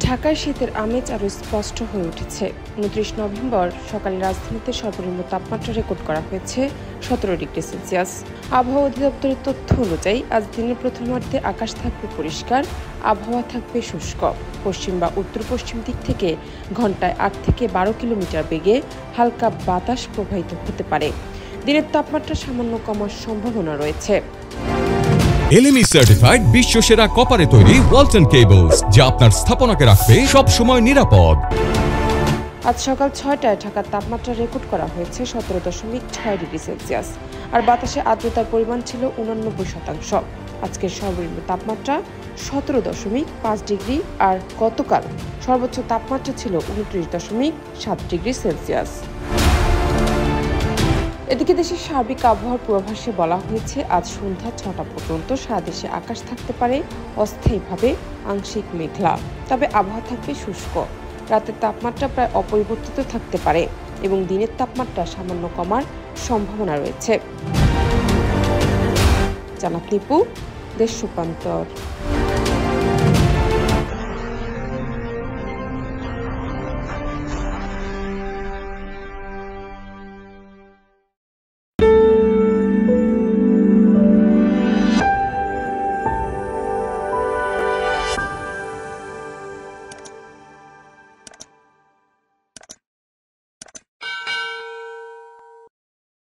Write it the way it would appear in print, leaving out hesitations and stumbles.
ঢাকায় শীতের আমেজ আরও স্পষ্ট হয়ে উঠেছে। 29 নভেম্বর সকালে রাজধানীতে সর্বনিম্ন তাপমাত্রা রেকর্ড করা হয়েছে 17 ডিগ্রি সেলসিয়াস। আবহাওয়া অধিদপ্তরের তথ্য অনুযায়ী আজ দিনের প্রথমার্ধে আকাশ থাকবে পরিষ্কার, আবহাওয়া থাকবে শুষ্ক। পশ্চিম বা উত্তর পশ্চিম দিক থেকে ঘন্টায় 8 থেকে 12 কিলোমিটার বেগে হালকা বাতাস প্রবাহিত হতে পারে। দিনের তাপমাত্রা সামান্য কমার সম্ভাবনা রয়েছে। LME সার্টিফাইড বিশ্বসেরা কপারে তৈরি ওয়ালটন কেবলস, যা আপনার স্থাপনাকে রাখবে সব সময় নিরাপদ। আজ সকাল 6টায় ঢাকার তাপমাত্রা রেকর্ড করা হয়েছে 17.6 ডিগ্রি সেলসিয়াস, আর বাতাসে আর্দ্রতার পরিমাণ ছিল 89%। আজকের সর্বনিম্ন তাপমাত্রা 17.5 ডিগ্রি, আর গতকাল সর্বোচ্চ তাপমাত্রা ছিল 29.7 ডিগ্রি সেলসিয়াস। এদিকে দেশের সার্বিক আবহাওয়ার পূর্বাভাসে বলা হয়েছে আজ সন্ধ্যা 6টা পর্যন্ত সারা দেশে আকাশ থাকতে পারে অস্থায়ীভাবে আংশিক মেঘলা, তবে আবহাওয়া থাকবে শুষ্ক। রাতের তাপমাত্রা প্রায় অপরিবর্তিত থাকতে পারে এবং দিনের তাপমাত্রা সামান্য কমার সম্ভাবনা রয়েছে। জানাত নিপু, দেশ রূপান্তর।